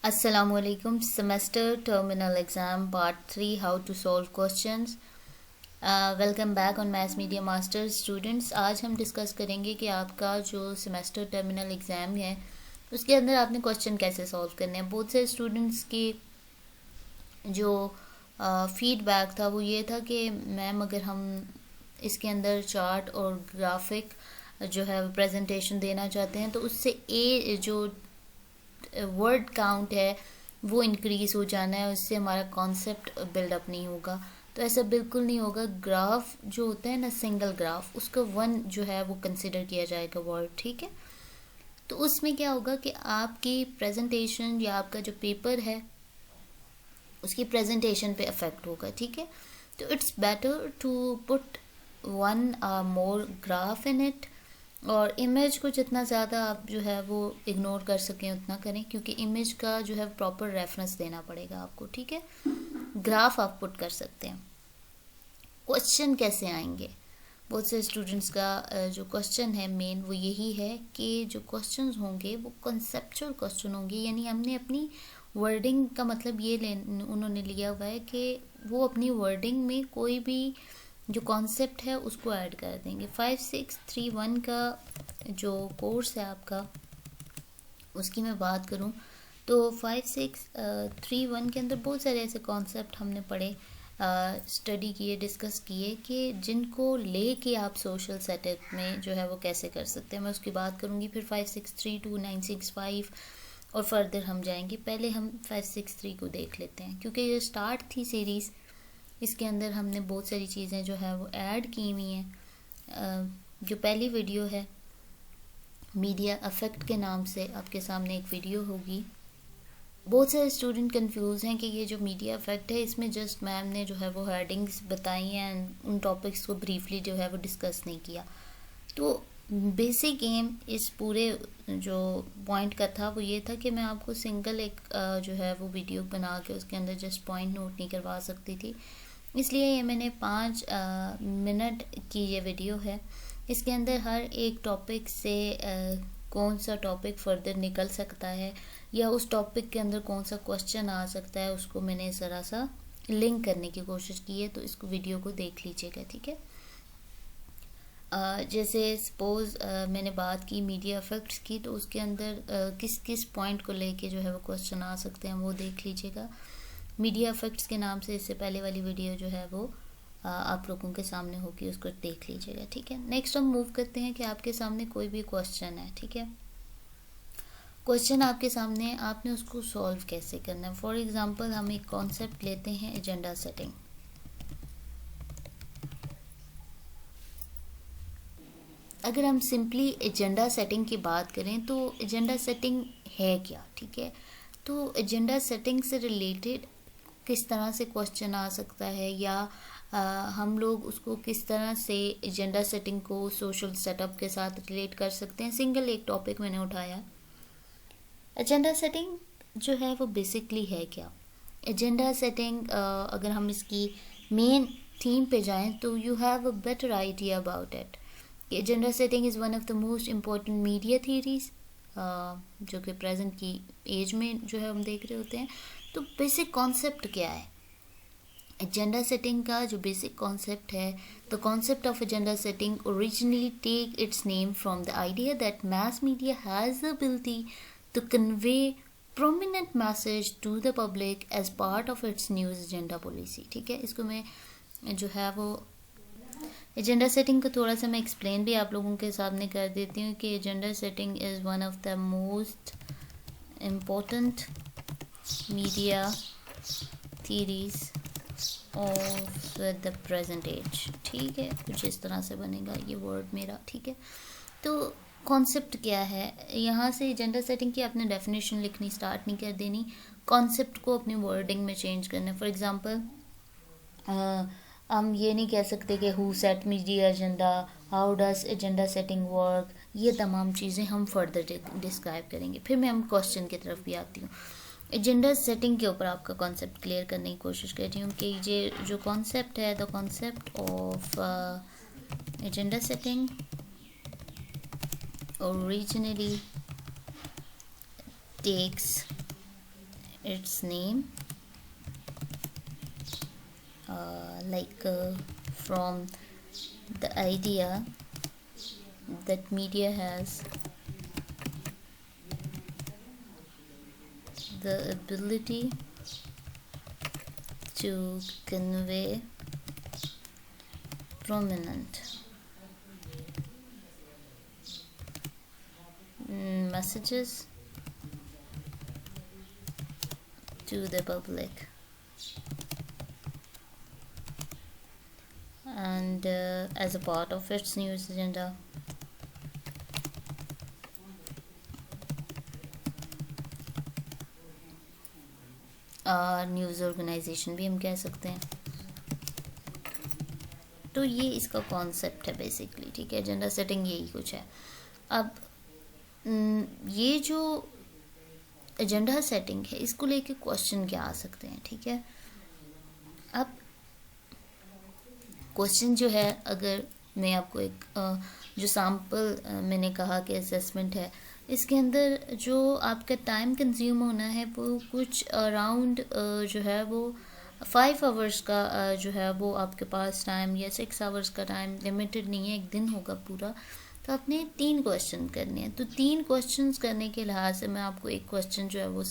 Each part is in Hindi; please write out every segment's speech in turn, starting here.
Assalamualaikum. Semester terminal exam part 3, how to solve questions. Welcome back on maths media masters students. आज हम डिस्कस करेंगे कि आपका जो सेमेस्टर टर्मिनल एग्ज़ाम है उसके अंदर आपने क्वेश्चन कैसे सॉल्व करने हैं। बहुत से स्टूडेंट्स की जो फीडबैक था वो ये था कि मैम अगर हम इसके अंदर चार्ट और ग्राफिक जो है प्रेजेंटेशन देना चाहते हैं तो उससे जो वर्ड काउंट है वो इंक्रीज़ हो जाना है, उससे हमारा कॉन्सेप्ट बिल्डअप नहीं होगा। तो ऐसा बिल्कुल नहीं होगा। ग्राफ जो होता है ना, सिंगल ग्राफ, उसका वन जो है वो कंसिडर किया जाएगा वर्ड, ठीक है। तो उसमें क्या होगा कि आपकी प्रेजेंटेशन या आपका जो पेपर है उसकी प्रेजेंटेशन पे अफेक्ट होगा, ठीक है। तो it's better to put one more graph in it, और इमेज को जितना ज़्यादा आप जो है वो इग्नोर कर सकें उतना करें, क्योंकि इमेज का जो है प्रॉपर रेफरेंस देना पड़ेगा आपको, ठीक है। ग्राफ आप पुट कर सकते हैं। क्वेश्चन कैसे आएंगे? बहुत से स्टूडेंट्स का जो क्वेश्चन है मेन वो यही है कि जो क्वेश्चंस होंगे वो कंसेप्चुअल क्वेश्चन होंगे, यानी हमने अपनी वर्डिंग का मतलब ये उन्होंने लिया हुआ है कि वो अपनी वर्डिंग में कोई भी जो कॉन्सेप्ट है उसको ऐड कर देंगे। 5631 का जो कोर्स है आपका, उसकी मैं बात करूं तो 5631 के अंदर बहुत सारे ऐसे कॉन्सेप्ट हमने पढ़े, स्टडी किए, डिस्कस किए कि जिनको ले के आप सोशल सेटअप में जो है वो कैसे कर सकते हैं। मैं उसकी बात करूंगी। फिर 5632, 965 और फर्दर हम जाएंगे। पहले हम 563 को देख लेते हैं, क्योंकि ये स्टार्ट थी सीरीज़, इसके अंदर हमने बहुत सारी चीज़ें जो है वो ऐड की हुई हैं। जो पहली वीडियो है मीडिया अफेक्ट के नाम से, आपके सामने एक वीडियो होगी। बहुत सारे स्टूडेंट कंफ्यूज हैं कि ये जो मीडिया अफेक्ट है इसमें जस्ट मैम ने जो है वो हेडिंग्स बताई हैं, उन टॉपिक्स को ब्रीफली जो है वो डिस्कस नहीं किया। तो बेसिक एम इस पूरे जो पॉइंट का था वो ये था कि मैं आपको सिंगल एक जो है वो वीडियो बना के उसके अंदर जस्ट पॉइंट नोट नहीं करवा सकती थी, इसलिए ये मैंने 5 मिनट की ये वीडियो है। इसके अंदर हर एक टॉपिक से कौन सा टॉपिक फर्दर निकल सकता है या उस टॉपिक के अंदर कौन सा क्वेश्चन आ सकता है उसको मैंने ज़रा सा लिंक करने की कोशिश की है। तो इसको वीडियो को देख लीजिएगा, ठीक है। जैसे सपोज़ मैंने बात की मीडिया इफेक्ट्स की, तो उसके अंदर किस किस पॉइंट को लेके जो है वो क्वेश्चन आ सकते हैं वो देख लीजिएगा। मीडिया इफेक्ट्स के नाम से इससे पहले वाली वीडियो जो है वो आप लोगों के सामने होगी, उसको देख लीजिएगा, ठीक है। नेक्स्ट हम मूव करते हैं कि आपके सामने कोई भी क्वेश्चन है, ठीक है। क्वेश्चन आपके सामने, आपने उसको सॉल्व कैसे करना है। फॉर एग्जांपल हम एक कॉन्सेप्ट लेते हैं, एजेंडा सेटिंग। अगर हम सिंपली एजेंडा सेटिंग की बात करें तो एजेंडा सेटिंग है क्या, ठीक है। तो एजेंडा सेटिंग से रिलेटेड किस तरह से क्वेश्चन आ सकता है, या हम लोग उसको किस तरह से एजेंडा सेटिंग को सोशल सेटअप के साथ रिलेट कर सकते हैं। सिंगल एक टॉपिक मैंने उठाया। एजेंडा सेटिंग जो है वो बेसिकली है क्या। एजेंडा सेटिंग अगर हम इसकी मेन थीम पे जाएं तो you have a better idea about it. Agenda setting is one of the most important media theories जो कि प्रेजेंट की एज में जो है हम देख रहे होते हैं। तो बेसिक कॉन्सेप्ट क्या है एजेंडा सेटिंग का? जो बेसिक कॉन्सेप्ट है, the concept of agenda setting originally take its name from the idea that mass media has the ability to convey prominent message to the public as part of its news agenda policy, ठीक है। इसको मैं जो है वो एजेंडा सेटिंग को थोड़ा सा मैं एक्सप्लेन भी आप लोगों के सामने कर देती हूँ कि agenda setting is one of the most important media theories of the present age, ठीक है। कुछ इस तरह से बनेगा ये वर्ड मेरा, ठीक है। तो कॉन्सेप्ट क्या है, यहाँ से एजेंडा सेटिंग की आपने डेफिनेशन लिखनी स्टार्ट नहीं कर देनी, कॉन्सेप्ट को अपनी वर्डिंग में चेंज करना। फॉर एग्जांपल हम ये नहीं कह सकते कि who set media agenda, how does agenda setting work, ये तमाम चीज़ें हम फर्दर डिस्क्राइब करेंगे। फिर मैं हम क्वेश्चन की तरफ भी आती हूँ। एजेंडा सेटिंग के ऊपर आपका कॉन्सेप्ट क्लियर करने की कोशिश कर रही हूँ कि ये जो कॉन्सेप्ट है, the concept of agenda setting originally takes its name, from the idea that media has the ability to convey prominent messages to the public, and as a part of its news agenda. News organisation भी हम कह सकते हैं। तो ये इसका कॉन्सेप्ट है बेसिकली, ठीक है। एजेंडा सेटिंग यही कुछ है। अब ये जो एजेंडा सेटिंग है, इसको लेके क्वेश्चन क्या आ सकते हैं, ठीक है। अब क्वेश्चन जो है, अगर मैं आपको एक जो सैम्पल मैंने कहा कि असेसमेंट है, इसके अंदर जो आपका टाइम कंज्यूम होना है वो कुछ अराउंड जो है वो 5 आवर्स का जो है वो आपके पास टाइम, या 6 आवर्स का टाइम लिमिटेड नहीं है, एक दिन होगा पूरा। तो आपने 3 क्वेश्चन करने हैं। तो 3 क्वेश्चंस करने के लिहाज से मैं आपको एक क्वेश्चन जो है वो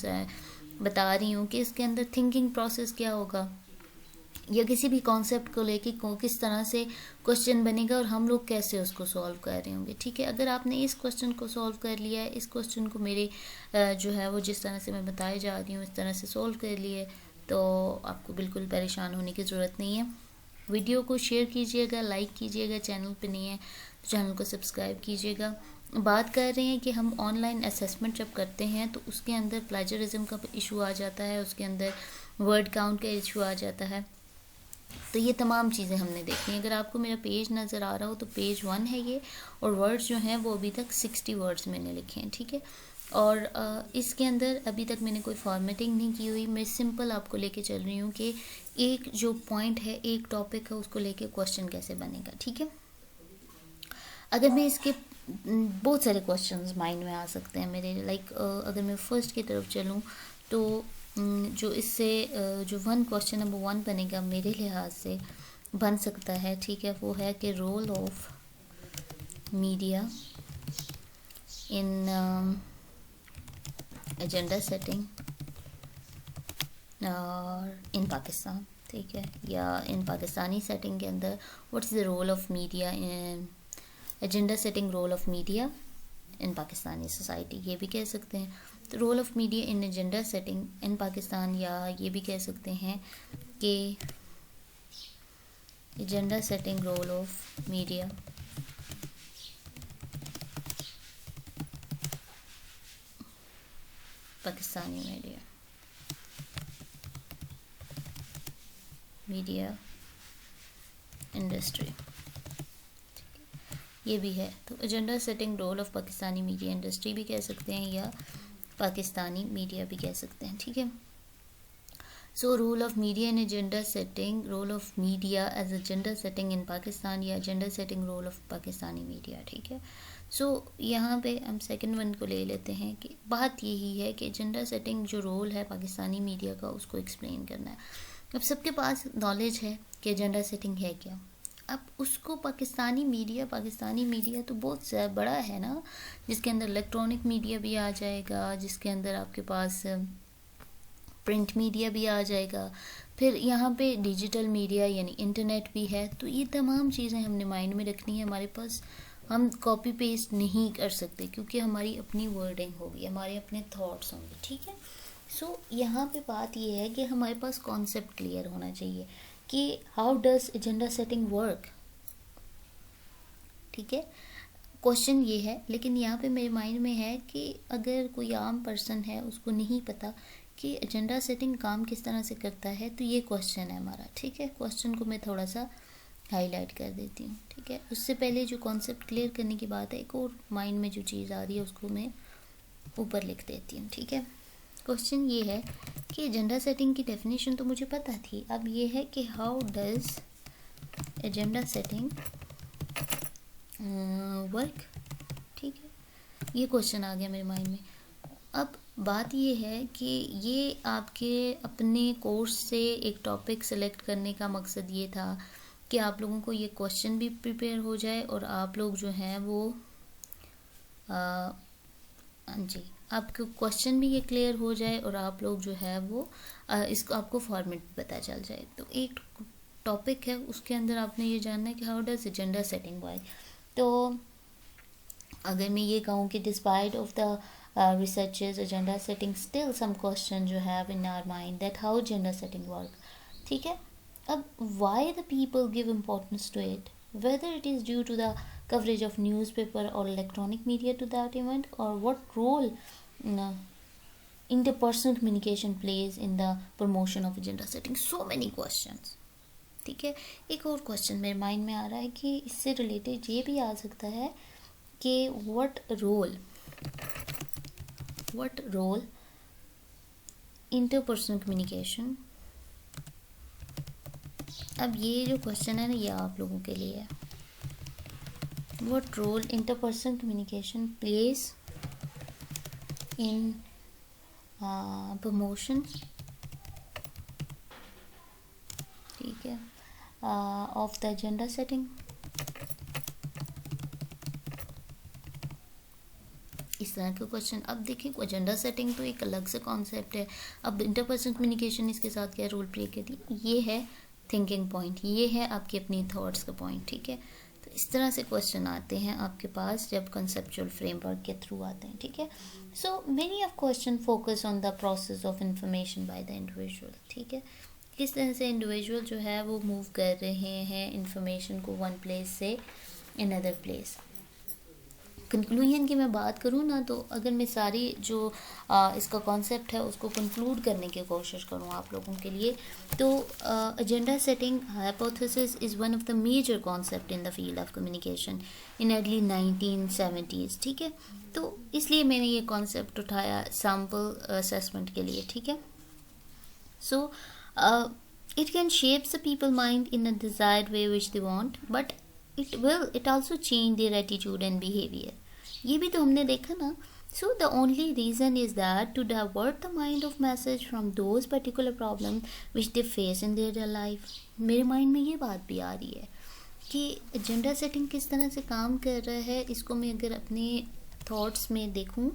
बता रही हूँ कि इसके अंदर थिंकिंग प्रोसेस क्या होगा, या किसी भी कॉन्सेप्ट को लेके किस तरह से क्वेश्चन बनेगा और हम लोग कैसे उसको सॉल्व कर रहे होंगे, ठीक है। अगर आपने इस क्वेश्चन को सॉल्व कर लिया है, इस क्वेश्चन को मेरे जो है वो जिस तरह से मैं बताई जा रही हूँ इस तरह से सॉल्व कर लिए, तो आपको बिल्कुल परेशान होने की ज़रूरत नहीं है। वीडियो को शेयर कीजिएगा, लाइक कीजिएगा, चैनल पे नहीं है तो चैनल को सब्सक्राइब कीजिएगा। बात कर रहे हैं कि हम ऑनलाइन असेसमेंट जब करते हैं तो उसके अंदर प्लेजरिज्म का इशू आ जाता है, उसके अंदर वर्ड काउंट का इशू आ जाता है। तो ये तमाम चीज़ें हमने देखी हैं। अगर आपको मेरा पेज नज़र आ रहा हो तो पेज 1 है ये, और वर्ड्स जो हैं वो अभी तक 60 वर्ड्स मैंने लिखे हैं, ठीक है। और इसके अंदर अभी तक मैंने कोई फॉर्मेटिंग नहीं की हुई, मैं सिंपल आपको लेके चल रही हूँ कि एक जो पॉइंट है, एक टॉपिक है, उसको लेके क्वेश्चन कैसे बनेगा, ठीक है। अगर मैं इसके बहुत सारे क्वेश्चंस माइंड में आ सकते हैं मेरे, अगर मैं फर्स्ट की तरफ चलूँ तो जो इससे जो 1 क्वेश्चन नंबर 1 बनेगा मेरे लिहाज से बन सकता है, ठीक है, वो है कि role of media in agenda setting और इन पाकिस्तान, ठीक है, या इन पाकिस्तानी सेटिंग के अंदर what's the role of media in agenda setting, role of media in Pakistani society, ये भी कह सकते हैं। तो role of media in agenda setting in Pakistan, या ये भी कह सकते हैं कि agenda setting role of media Pakistani media industry, ये भी है। तो agenda setting role of Pakistani media industry भी कह सकते हैं, या पाकिस्तानी मीडिया भी कह सकते हैं, ठीक है। So role of media in agenda setting, role of media as agenda setting in Pakistan, या agenda setting role of Pakistani media, ठीक है। सो यहाँ पे हम सेकंड वन को ले लेते हैं कि बात यही है कि एजेंडा सेटिंग जो रोल है पाकिस्तानी मीडिया का, उसको एक्सप्लेन करना है। अब सबके पास नॉलेज है कि एजेंडा सेटिंग है क्या। अब उसको पाकिस्तानी मीडिया तो बहुत बड़ा है ना, जिसके अंदर इलेक्ट्रॉनिक मीडिया भी आ जाएगा, जिसके अंदर आपके पास प्रिंट मीडिया भी आ जाएगा, फिर यहाँ पे डिजिटल मीडिया यानी इंटरनेट भी है। तो ये तमाम चीज़ें हमने माइंड में रखनी है। हमारे पास हम कॉपी पेस्ट नहीं कर सकते क्योंकि हमारी अपनी वर्डिंग होगी, हमारे अपने थॉट्स होंगे, ठीक है। सो यहाँ पे बात ये है कि हमारे पास कॉन्सेप्ट क्लियर होना चाहिए कि how does agenda setting work, ठीक है। क्वेश्चन ये है, लेकिन यहाँ पे मेरे माइंड में है कि अगर कोई आम पर्सन है उसको नहीं पता कि एजेंडा सेटिंग काम किस तरह से करता है, तो ये क्वेश्चन है हमारा, ठीक है। क्वेश्चन को मैं थोड़ा सा हाईलाइट कर देती हूँ, ठीक है। उससे पहले जो कॉन्सेप्ट क्लियर करने की बात है, एक और माइंड में जो चीज़ आ रही है उसको मैं ऊपर लिख देती हूँ, ठीक है। क्वेश्चन ये है कि एजेंडा सेटिंग की डेफिनेशन तो मुझे पता थी, अब ये है कि how does agenda setting work, ठीक है। ये क्वेश्चन आ गया मेरे माइंड में। अब बात ये है कि ये आपके अपने कोर्स से एक टॉपिक सेलेक्ट करने का मकसद ये था कि आप लोगों को ये क्वेश्चन भी प्रिपेयर हो जाए और आप लोग जो हैं वो हाँ जी, आपको क्वेश्चन भी ये क्लियर हो जाए और आप लोग जो है वो इसको आपको फॉर्मेट पता चल जाए। तो एक टॉपिक है, उसके अंदर आपने ये जानना है कि how does gender setting work. तो अगर मैं ये कहूँ कि despite of the researchers agenda setting, still some questions you have in our mind that how gender setting work. ठीक है, अब why the people give importance to it, whether it is due to the coverage of newspaper or electronic media to that event, or what role interpersonal communication plays in the promotion of gender setting. So many questions. ठीक है, एक और क्वेश्चन मेरे माइंड में आ रहा है कि इससे रिलेटेड ये भी आ सकता है कि what role interpersonal communication, अब ये जो क्वेश्चन है ना ये आप लोगों के लिए है, what role interpersonal communication plays in promotion, ठीक है, of the gender setting. इस तरह के क्वेश्चन। अब देखिए जेंडर सेटिंग तो एक अलग से कॉन्सेप्ट है, अब इंटरपर्सनल कम्युनिकेशन इसके साथ क्या रोल प्ले करती है, ये है थिंकिंग पॉइंट, ये है आपके अपनी थॉट्स का पॉइंट। ठीक है, तो इस तरह से क्वेश्चन आते हैं आपके पास जब कंसेप्चुअल फ्रेमवर्क के थ्रू आते हैं। ठीक है, so many of question focus on the process of information by the individual. ठीक है, किस तरह से इंडिविजुअल जो है वो मूव कर रहे हैं इंफॉर्मेशन को वन प्लेस से अनदर प्लेस। कंक्लूजन की मैं बात करूँ ना, तो अगर मैं सारी जो इसका कॉन्सेप्ट है उसको कंक्लूड करने की कोशिश करूँ आप लोगों के लिए, तो agenda setting hypothesis is one of the major concept in the field of communication in early 1970s। ठीक है, तो इसलिए मैंने ये कॉन्सेप्ट उठाया सैम्पल असेसमेंट के लिए। ठीक है, सो it can shape the people mind in a desired way which they want, but it also change their attitude and behavior. ये भी तो हमने देखा ना। So the only reason is that to divert the mind of message from those particular problem which they face in their real life. मेरे माइंड में ये बात भी आ रही है कि जेंडर सेटिंग किस तरह से काम कर रहा है। इसको मैं अगर अपने थॉट्स में देखूं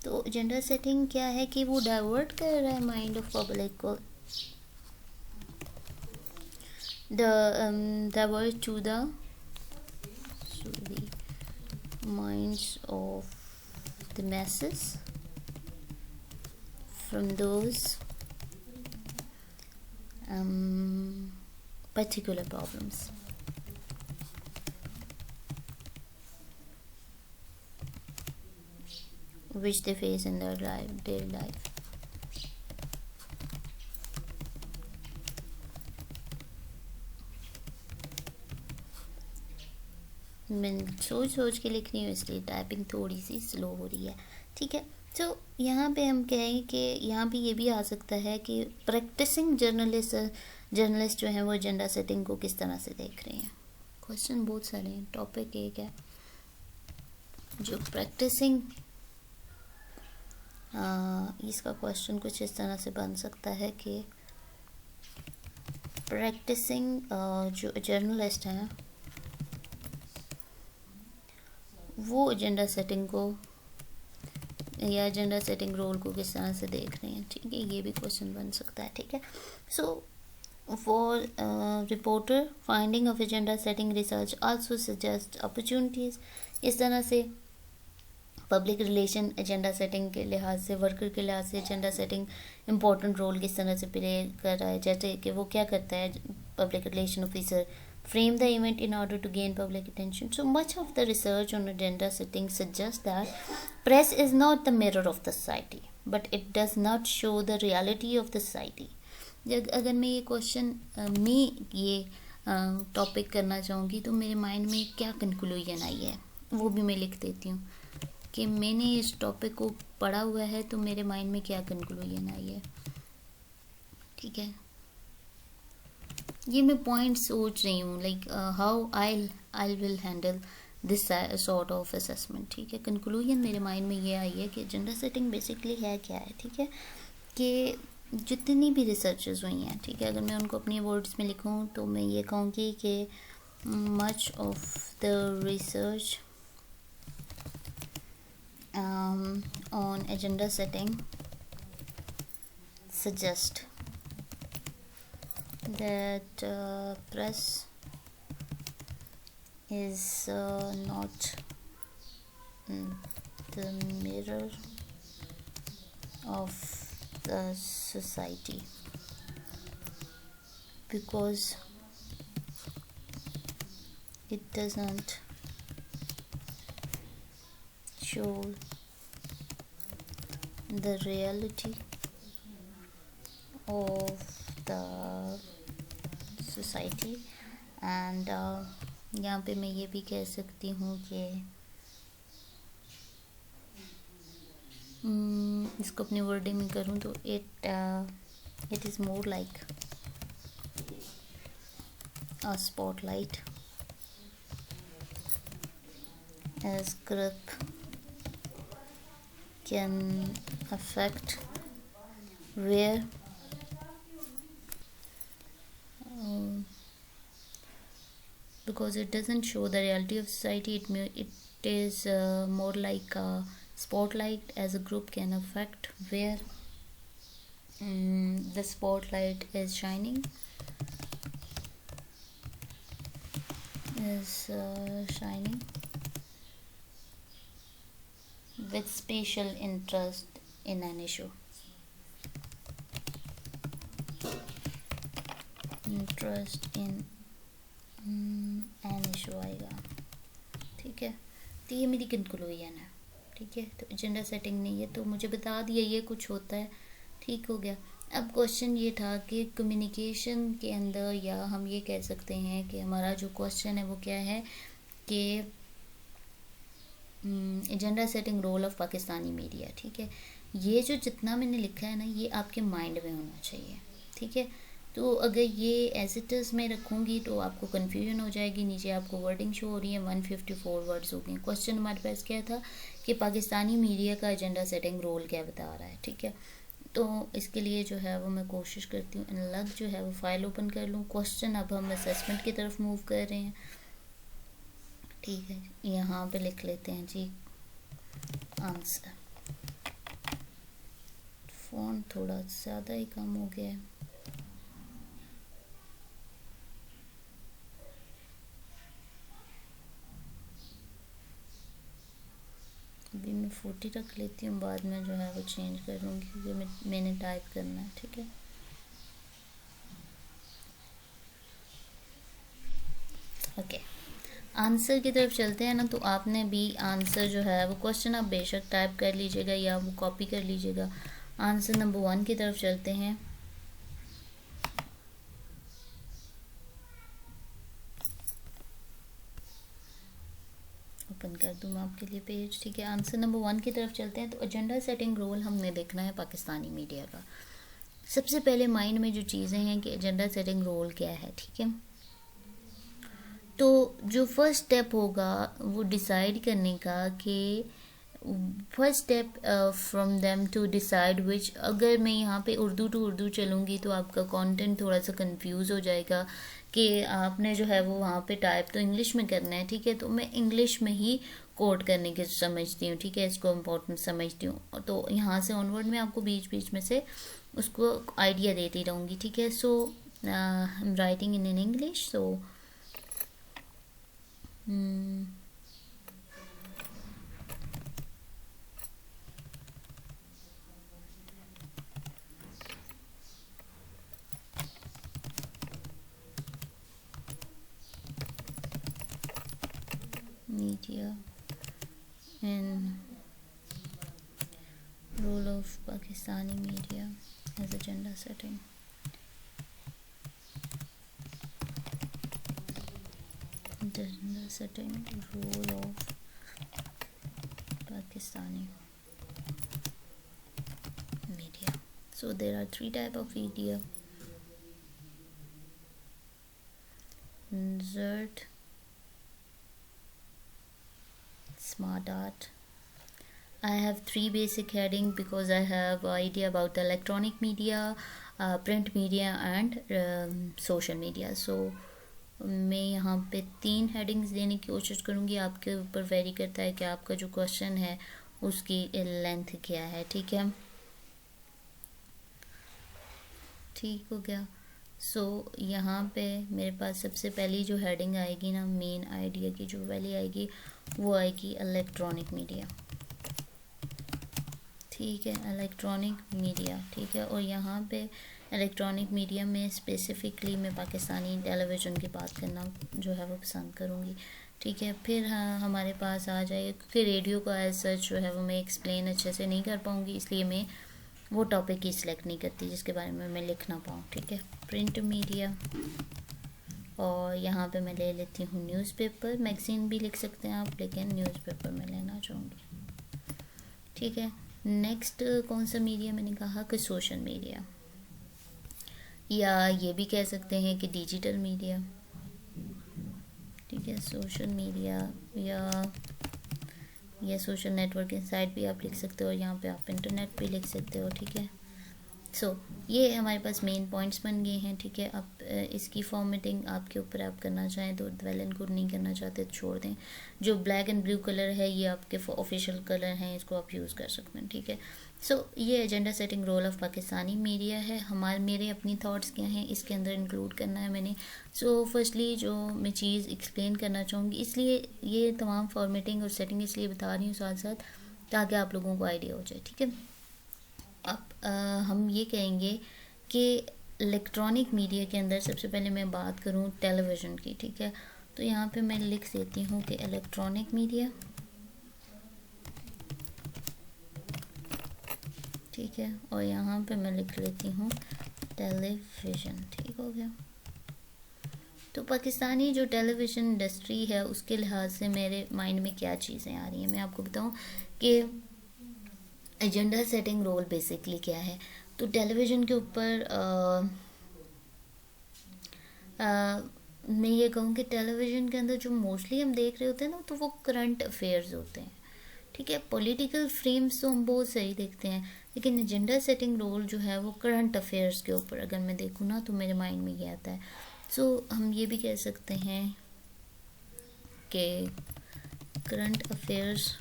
तो जेंडर सेटिंग क्या है कि वो डाइवर्ट कर रहा है माइंड ऑफ पब्लिक को divert to the minds of the masses from those particular problems. Which they face in their daily life. मैं सोच के लिख रही हूँ इसलिए टाइपिंग थोड़ी सी स्लो हो रही है। ठीक है, तो यहाँ पे हम कहें कि यहाँ पे ये भी आ सकता है कि प्रैक्टिसिंग जर्नलिस्ट जो हैं वो जेंडर सेटिंग को किस तरह से देख रहे हैं। क्वेश्चन बहुत सारे हैं, टॉपिक एक है जो प्रैक्टिसिंग, इसका क्वेश्चन कुछ इस तरह से बन सकता है कि प्रैक्टिसिंग जो जर्नलिस्ट हैं वो एजेंडा सेटिंग को या एजेंडा सेटिंग रोल को किस तरह से देख रहे हैं। ठीक है, ये भी क्वेश्चन बन सकता है। ठीक है, so for reporter finding of agenda setting research also suggest opportunities. इस तरह से पब्लिक रिलेशन एजेंडा सेटिंग के लिहाज से, वर्कर के लिहाज से एजेंडा सेटिंग इम्पोर्टेंट रोल किस तरह से प्ले कर रहा है। जैसे कि वो क्या करता है, public relation officer frame the event in order to gain public attention. So much of the research on agenda setting suggests that press is not the mirror of the society, but it does not show the reality of the society. अगर मैं ये क्वेश्चन में ये टॉपिक करना चाहूँगी तो मेरे माइंड में क्या कंक्लूजन आई है वो भी मैं लिख देती हूँ कि मैंने इस टॉपिक को पढ़ा हुआ है तो मेरे माइंड में क्या कंक्लूजन आई है। ठीक है, ये मैं पॉइंट सोच रही हूँ like how I will handle this sort of assessment. ठीक है, कंक्लूजन मेरे माइंड में ये आई है कि एजेंडा सेटिंग बेसिकली है क्या है। ठीक है, कि जितनी भी रिसर्चेस हुई हैं, ठीक है, अगर मैं उनको अपनी वर्ड्स में लिखूं तो मैं ये कहूँगी कि much of the research on agenda setting suggest that press is not the mirror of the society, because it doesn't show the reality of the society। And यहाँ पे मैं ये भी कह सकती हूँ कि इसको अपनी वर्डिंग में करूँ तो it is more like a spotlight as group can affect where because it doesn't show the reality of society, it is more like a spotlight as a group can affect where the spotlight is shining with special interest in an issue। Interest in an issue आएगा। ठीक है, तो ये मेरी कंक्लूजन है। ठीक है, तो एजेंडा सेटिंग नहीं है तो मुझे बता दिया ये कुछ होता है। ठीक हो गया। अब क्वेश्चन ये था कि कम्युनिकेशन के अंदर, या हम ये कह सकते हैं कि हमारा जो क्वेश्चन है वो क्या है कि agenda setting role of Pakistani media. ठीक है, ये जो जितना मैंने लिखा है ना, ये आपके माइंड में होना चाहिए। ठीक है, तो अगर ये एज इट इज़ में रखूँगी तो आपको कन्फ्यूजन हो जाएगी। नीचे आपको वर्डिंग शो हो रही है, 154 वर्ड्स हो गए। क्वेश्चन हमारे पास क्या था कि पाकिस्तानी मीडिया का एजेंडा सेटिंग रोल क्या बता रहा है। ठीक है, तो इसके लिए जो है वो मैं कोशिश करती हूँ अलग जो है वो फाइल ओपन कर लूँ। क्वेश्चन अब हम असेसमेंट की तरफ मूव कर रहे हैं। ठीक है, यहाँ पे लिख लेते हैं जी आंसर। फ़ॉन्ट थोड़ा ज़्यादा ही कम हो गया है। अभी मैं 40 रख लेती हूँ, बाद में जो है वो चेंज कर लूँगी क्योंकि मैंने टाइप करना है। ठीक है, ओके, आंसर की तरफ चलते हैं ना। तो आपने भी आंसर जो है वो क्वेश्चन आप बेशक टाइप कर लीजिएगा या वो कॉपी कर लीजिएगा। आंसर नंबर 1 की तरफ चलते हैं। ओपन कर दूँ मैं आपके लिए पेज। ठीक है, आंसर नंबर 1 की तरफ चलते हैं। तो एजेंडा सेटिंग रोल हमने देखना है पाकिस्तानी मीडिया का। सबसे पहले माइंड में जो चीज़ें हैं कि एजेंडा सेटिंग रोल क्या है। ठीक है, तो जो फर्स्ट स्टेप होगा वो डिसाइड करने का कि first step from them to decide which. अगर मैं यहाँ पे उर्दू टू उर्दू चलूँगी तो आपका कंटेंट थोड़ा सा कंफ्यूज हो जाएगा कि आपने जो है वो वहाँ पे टाइप तो इंग्लिश में करना है। ठीक है, तो मैं इंग्लिश में ही कोड करने की समझती हूँ। ठीक है, इसको इम्पोर्टेंट समझती हूँ। तो यहाँ से ऑनवर्ड में आपको बीच बीच में से उसको आइडिया देती रहूँगी। ठीक है, so I am writing in English. So media and role of Pakistani media as agenda setting. Agenda setting role of Pakistani media. So there are 3 type of media: Zerd, smart art. I have three basic headings because I have idea about electronic media, print media and social media. So मैं यहाँ पे 3 हेडिंग्स देने की कोशिश करूँगी. आपके ऊपर वेरी करता है कि आपका जो क्वेश्चन है उसकी लेंथ क्या है. ठीक है, ठीक हो गया. सो यहाँ पे मेरे पास सबसे पहली जो हेडिंग आएगी ना, मेन आइडिया की जो वैल्यू आएगी वो आएगी इलेक्ट्रॉनिक मीडिया. ठीक है, इलेक्ट्रॉनिक मीडिया. ठीक है, और यहाँ पे इलेक्ट्रॉनिक मीडिया में स्पेसिफिकली मैं पाकिस्तानी टेलीविज़न की बात करना जो है वो पसंद करूँगी. ठीक है, फिर हाँ हमारे पास आ जाएगा, क्योंकि रेडियो का एज सच जो है वो मैं एक्सप्लेन अच्छे से नहीं कर पाऊँगी, इसलिए मैं वो टॉपिक ही सिलेक्ट नहीं करती जिसके बारे में मैं लिख ना पाऊँ. ठीक है, प्रिंट मीडिया, और यहाँ पे मैं ले लेती हूँ न्यूज़पेपर. मैगज़ीन भी लिख सकते हैं आप, लेकिन न्यूज़पेपर मैं लेना चाहूँगी. ठीक है, नेक्स्ट कौन सा मीडिया मैंने कहा कि सोशल मीडिया, या ये भी कह सकते हैं कि डिजिटल मीडिया. ठीक है, सोशल मीडिया या सोशल नेटवर्किंग साइट भी आप लिख सकते हो, यहाँ पे आप इंटरनेट भी लिख सकते हो. ठीक है, सो ये हमारे पास मेन पॉइंट्स बन गए हैं. ठीक है, अब इसकी फॉर्मेटिंग आपके ऊपर, आप करना चाहें तो वेल एंड गुड, नहीं करना चाहते तो छोड़ दें. जो ब्लैक एंड ब्लू कलर है ये आपके ऑफिशियल कलर हैं, इसको आप यूज़ कर सकते हैं. ठीक है, सो ये agenda setting role of Pakistani media है. मेरे अपनी थॉट्स क्या हैं इसके अंदर इंक्लूड करना है मैंने. सो फर्स्टली जो मैं चीज़ एक्सप्लेन करना चाहूँगी, इसलिए ये तमाम फॉर्मेटिंग और सेटिंग इसलिए बता रही हूँ साथ साथ, ताकि आप लोगों को आइडिया हो जाए. ठीक है, अब हम ये कहेंगे कि इलेक्ट्रॉनिक मीडिया के अंदर सबसे पहले मैं बात करूँ टेलीविज़न की. ठीक है, तो यहाँ पे मैं लिख देती हूँ कि इलेक्ट्रॉनिक मीडिया. ठीक है, और यहाँ पे मैं लिख लेती हूँ टेलीविज़न. ठीक हो गया. तो पाकिस्तानी जो टेलीविज़न इंडस्ट्री है उसके लिहाज से मेरे माइंड में क्या चीज़ें आ रही हैं, मैं आपको बताऊँ कि एजेंडा सेटिंग रोल बेसिकली क्या है. तो टेलीविज़न के ऊपर मैं ये कहूँ कि टेलीविज़न के अंदर जो मोस्टली हम देख रहे होते हैं ना, तो वो करंट अफेयर्स होते हैं. ठीक है, पॉलिटिकल फ्रेम्स तो हम बहुत सही देखते हैं, लेकिन एजेंडा सेटिंग रोल जो है वो करंट अफेयर्स के ऊपर अगर मैं देखूँ ना, तो मेरे माइंड में ये आता है. सो हम ये भी कह सकते हैं कि करंट अफेयर्स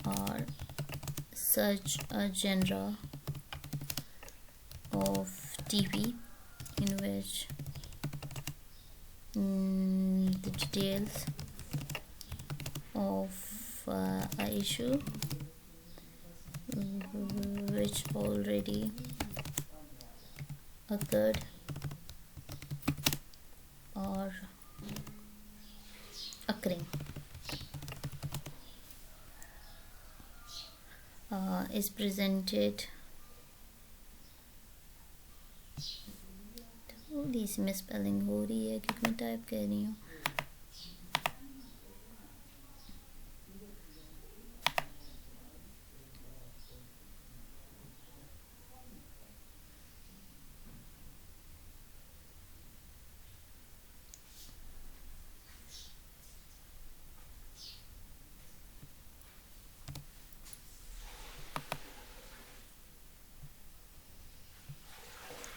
और such a genre of TV in which the details of a issue which already occurred or occurring is presented. थोड़ी सी मिसस्पेलिंग हो रही है क्योंकि मैं टाइप कर रही हूँ.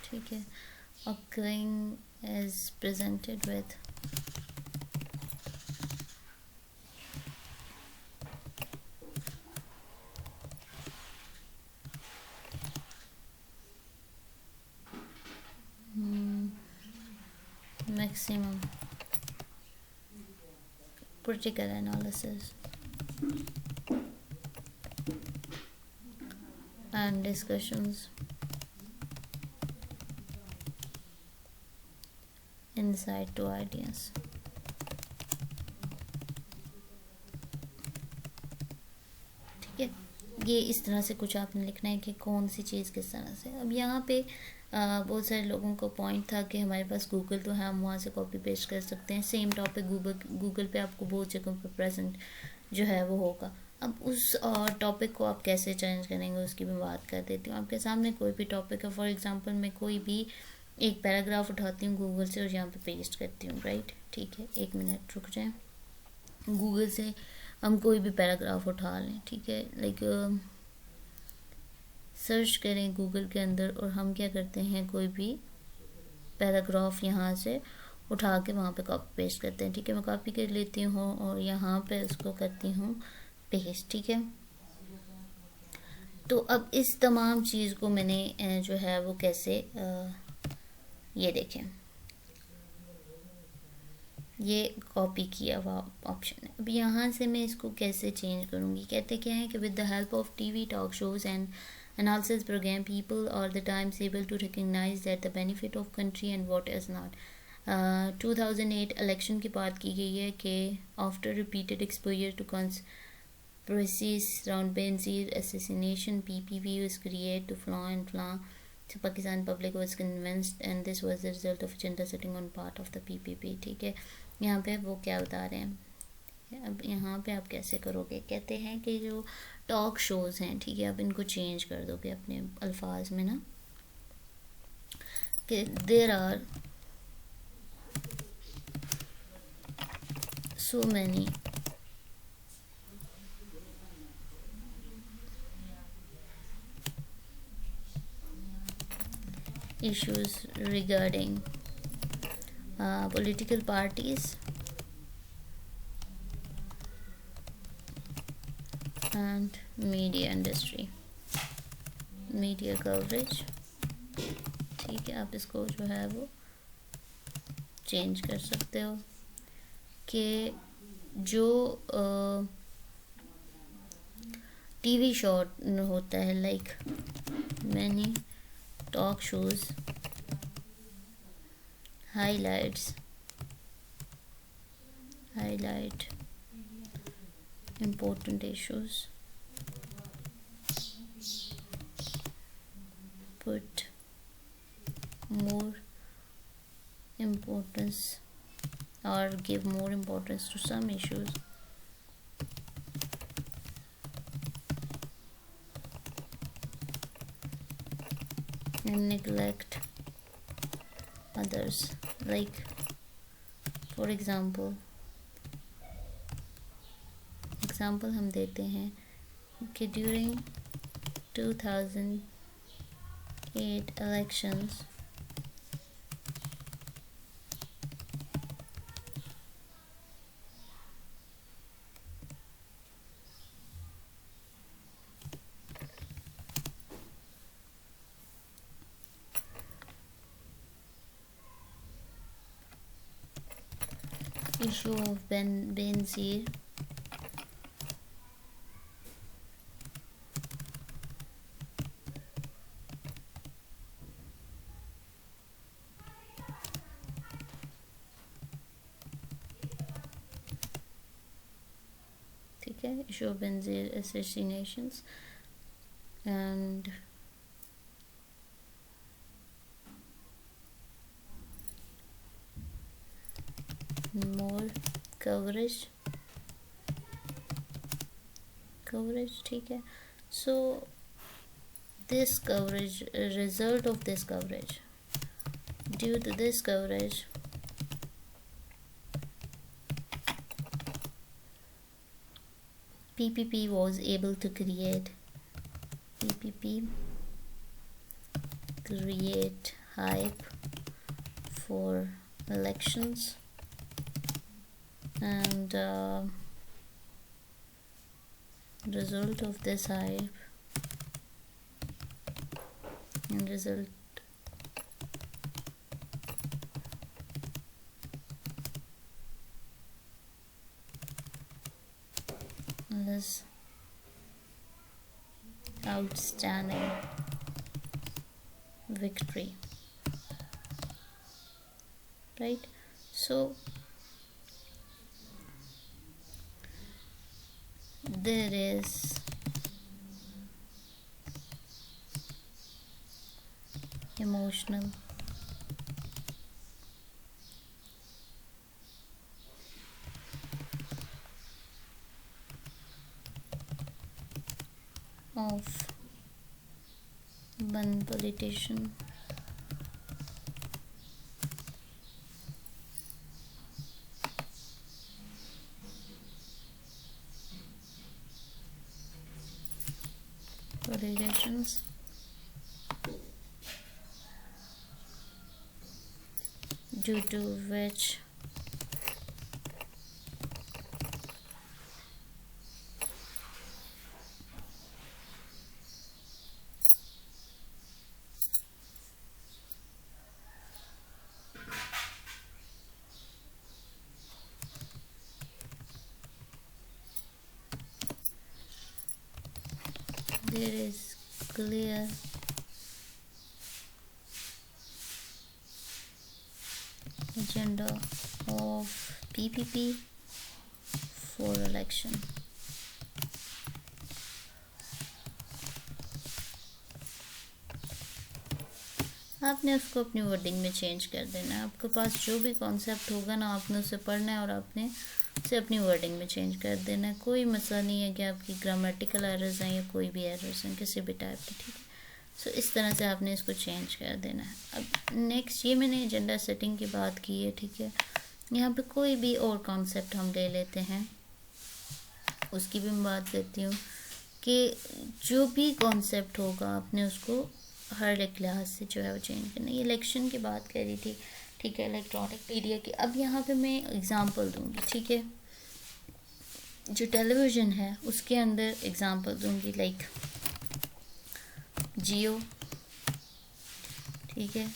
ठीक है, occurring is presented with maximum critical analysis and discussions, insight to ideas. ठीक है, ये इस तरह से कुछ आपने लिखना है कि कौन सी चीज़ किस तरह से. अब यहाँ पे बहुत सारे लोगों को पॉइंट था कि हमारे पास गूगल तो है, हम वहाँ से कॉपी पेस्ट कर सकते हैं. सेम टॉपिक गूगल पे आपको बहुत जगहों पर प्रेजेंट जो है वो होगा. अब उस टॉपिक को आप कैसे चेंज करेंगे उसकी मैं बात कर देती हूँ. आपके सामने कोई भी टॉपिक है, फॉर एग्जांपल मैं कोई भी एक पैराग्राफ उठाती हूँ गूगल से और यहाँ पे पेस्ट करती हूँ. राइट, ठीक है, 1 मिनट रुक जाए. गूगल से हम कोई भी पैराग्राफ उठा लें, ठीक है, लाइक सर्च करें गूगल के अंदर और हम क्या करते हैं, कोई भी पैराग्राफ यहाँ से उठा के वहाँ पे कॉपी पेस्ट करते हैं, ठीक है। मैं कॉपी कर लेती हूँ और यहाँ पे उसको करती हूँ पेस्ट, ठीक है। तो अब इस तमाम चीज़ को मैंने जो है वो कैसे ये देखें, ये कॉपी किया हुआ ऑप्शन है। अब यहाँ से मैं इसको कैसे चेंज करूँगी, कहते क्या है कि with the help of TV talk shows and analysis program, people are the times able to recognize that the benefit of country and what is not. 2008 election की बात की गई है कि after repeated exposure to conspiracies around Benazir assassination, PPP was created to flaw and flaw. So Pakistan public was convinced and this was the result of agenda setting on part of the PPP, ठीक है। यहाँ पे वो क्या बता रहे हैं, अब यहाँ पे आप कैसे करोगे, कहते हैं कि जो टॉक शोज़ हैं, ठीक है, आप इनको चेंज कर दोगे अपने अल्फाज में ना, कि there are so many issues regarding political parties and media industry, media coverage, ठीक है। आप इसको जो है वो चेंज कर सकते हो कि जो टीवी शो होता है, like many talk shows highlight important issues, put more importance or give more importance to some issues, and neglect others. Like for example हम देते हैं कि during 2008 elections issue of Benazir issue of Benazir assassinations and more coverage, ठीक है। So this coverage, result of this coverage, due to this coverage PPP was able to create hype for elections, and result of this hype and result is outstanding victory, right? So there is emotional of one politician allegations due to which there is clear agenda of PPP for election. आपने उसको अपनी वर्डिंग में चेंज कर देना है। आपके पास जो भी कॉन्सेप्ट होगा ना, आपने उसे पढ़ना है और आपने उसे अपनी वर्डिंग में चेंज कर देना है। कोई मसला नहीं है कि आपकी ग्रामेटिकल एरर्स हैं या कोई भी एरर्स हैं किसी भी टाइप की, ठीक है। सो इस तरह से आपने इसको चेंज कर देना है। अब नेक्स्ट, ये मैंने एजेंडा सेटिंग की बात की है, ठीक है। यहाँ पे कोई भी और कॉन्सेप्ट हम ले लेते हैं, उसकी भी मैं बात करती हूँ कि जो भी कॉन्सेप्ट होगा आपने उसको हर एक लिहाज से जो है वो चेंज करना है। ये इलेक्शन की बात कर रही थी, ठीक है, इलेक्ट्रॉनिक मीडिया की। अब यहाँ पे मैं एग्ज़ाम्पल दूंगी, ठीक है। जो टेलीविज़न है उसके अंदर एग्ज़ाम्पल दूंगी, लाइक जियो, ठीक है।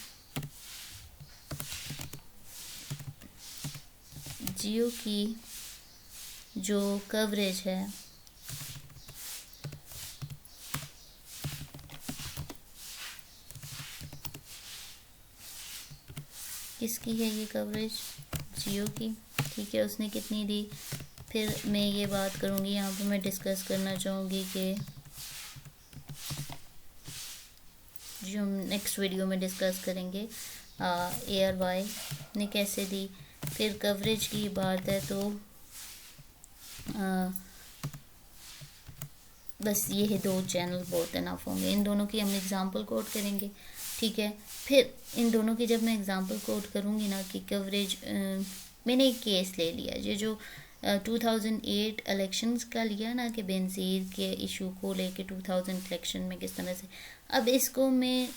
जियो की जो कवरेज है किसकी है, ये कवरेज जियो की, ठीक है। उसने कितनी दी, फिर मैं ये बात करूँगी, यहाँ पे मैं डिस्कस करना चाहूँगी कि जो हम नेक्स्ट वीडियो में डिस्कस करेंगे ARY ने कैसे दी। फिर कवरेज की बात है तो बस ये है 2 चैनल बहुत इनफ होंगे। इन दोनों की हम एग्ज़ाम्पल कोट करेंगे, ठीक है। फिर इन दोनों की जब मैं एग्ज़ाम्पल कोट करूँगी ना कि कवरेज, मैंने एक केस ले लिया, ये जो 2008 इलेक्शंस का लिया ना कि बेनज़ीर के इशू को लेके 2000 इलेक्शन में किस तरह से। अब इसको मैं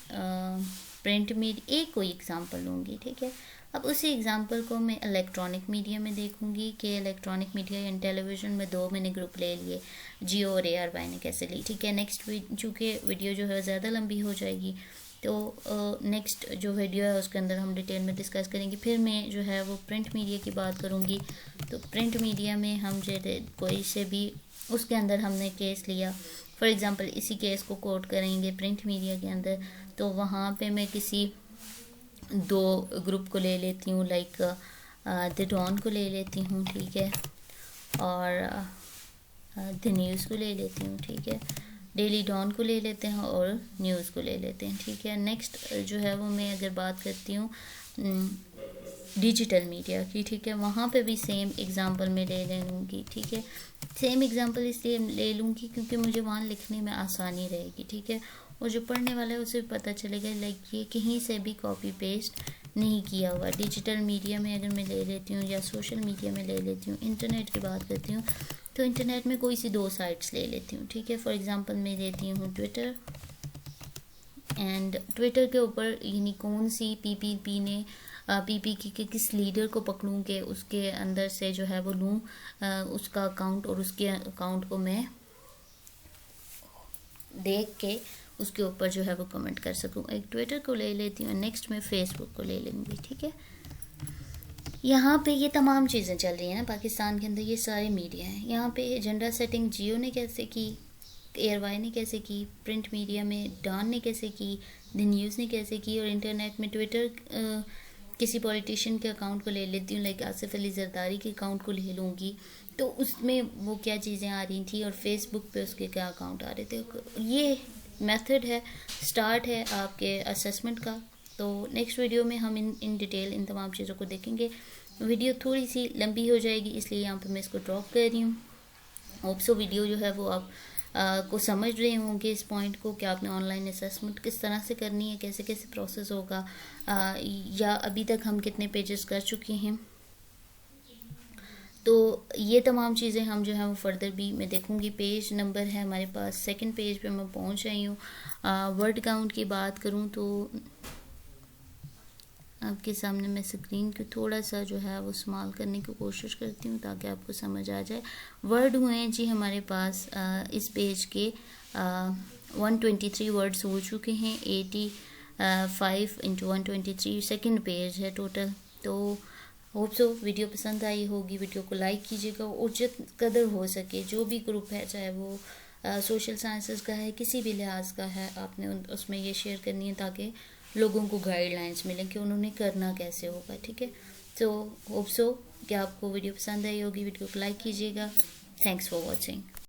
प्रिंट मीडिया एक कोई एग्ज़ाम्पल लूँगी, ठीक है। अब उसी एग्ज़ाम्पल को मैं इलेक्ट्रॉनिक मीडिया में देखूँगी कि इलेक्ट्रॉनिक मीडिया या टेलीविज़न में 2 मैंने ग्रुप ले लिए, जियो और ARY ने कैसे ली, ठीक है। नेक्स्ट चूँकि वीडियो जो है ज़्यादा लंबी हो जाएगी तो नेक्स्ट जो वीडियो है उसके अंदर हम डिटेल में डिस्कस करेंगे। फिर मैं जो है वो प्रिंट मीडिया की बात करूँगी। तो प्रिंट मीडिया में हम जो कोई से भी उसके अंदर हमने केस लिया, फॉर एग्ज़ाम्पल इसी केस को कोट करेंगे प्रिंट मीडिया के अंदर, तो वहाँ पे मैं किसी 2 ग्रुप को ले लेती हूँ, लाइक द डॉन को ले लेती हूँ, ठीक है, और द न्यूज़ को ले लेती हूँ, ठीक है। डेली डॉन को ले लेते हैं और न्यूज़ को ले लेते हैं, ठीक है। नेक्स्ट जो है वो मैं अगर बात करती हूँ डिजिटल मीडिया की, ठीक है, वहाँ पे भी सेम एग्ज़ाम्पल मैं ले लूँगी, ठीक है। सेम एग्ज़ाम्पल इसलिए ले लूँगी क्योंकि मुझे वहाँ लिखने में आसानी रहेगी, ठीक है। और जो पढ़ने वाला है उसे पता चलेगा, लाइक ये कहीं से भी कॉपी पेस्ट नहीं किया हुआ। डिजिटल मीडिया में अगर मैं ले लेती हूँ या सोशल मीडिया में ले लेती हूँ, इंटरनेट की बात करती हूँ, तो इंटरनेट में कोई सी 2 साइट्स ले लेती हूँ, ठीक है। फॉर एग्ज़ाम्पल मैं लेती हूँ ट्विटर, एंड ट्विटर के ऊपर यानी कौन सी पीपीपी ने पीपीपी के किस लीडर को पकड़ूँ कि उसके अंदर से जो है वो लूँ उसका अकाउंट, और उसके अकाउंट को मैं देख के उसके ऊपर जो है वो कमेंट कर सकूँ। एक ट्विटर को ले लेती हूँ, नेक्स्ट मैं फेसबुक को ले लूँगी, ठीक है। यहाँ पे ये तमाम चीज़ें चल रही हैं ना पाकिस्तान के अंदर, ये सारे मीडिया हैं। यहाँ पे एजेंडा सेटिंग जियो ने कैसे की, ARY ने कैसे की, प्रिंट मीडिया में डॉन ने कैसे की, द न्यूज़ ने कैसे की, और इंटरनेट में ट्विटर किसी पॉलिटिशियन के अकाउंट को ले लेती हूँ, लाइक आसिफ अली जरदारी के अकाउंट को ले लूँगी तो उसमें वो क्या चीज़ें आ रही थी, और फेसबुक पे उसके क्या अकाउंट आ रहे थे। ये मेथड है, स्टार्ट है आपके असेसमेंट का। तो नेक्स्ट वीडियो में हम इन डिटेल इन तमाम चीज़ों को देखेंगे। वीडियो थोड़ी सी लंबी हो जाएगी इसलिए यहाँ पे मैं इसको ड्रॉप कर रही हूँ। होप सो वीडियो जो है वो आप को समझ रहे होंगे इस पॉइंट को कि आपने ऑनलाइन असेसमेंट किस तरह से करनी है, कैसे कैसे प्रोसेस होगा, या अभी तक हम कितने पेजेस कर चुके हैं। तो ये तमाम चीज़ें हम जो है वो फर्दर भी मैं देखूँगी। पेज नंबर है हमारे पास, सेकंड पेज पे मैं पहुँच रही हूँ। वर्ड काउंट की बात करूँ तो आपके सामने मैं स्क्रीन को थोड़ा सा जो है वो इस्तेमाल करने की कोशिश करती हूँ ताकि आपको समझ आ जाए। वर्ड हुए हैं जी हमारे पास इस पेज के 123 वर्ड्स हो चुके हैं। 85 इंटू 123 सेकेंड पेज है टोटल। तो होप सो वीडियो पसंद आई होगी। वीडियो को लाइक कीजिएगा और जित कदर हो सके जो भी ग्रुप है, चाहे वो सोशल साइंसेस का है, किसी भी लिहाज का है, आपने उसमें ये शेयर करनी है ताकि लोगों को गाइडलाइंस मिलें कि उन्होंने करना कैसे होगा। ठीक है, तो होप सो कि आपको वीडियो पसंद आई होगी। वीडियो को लाइक कीजिएगा। Thanks for watching.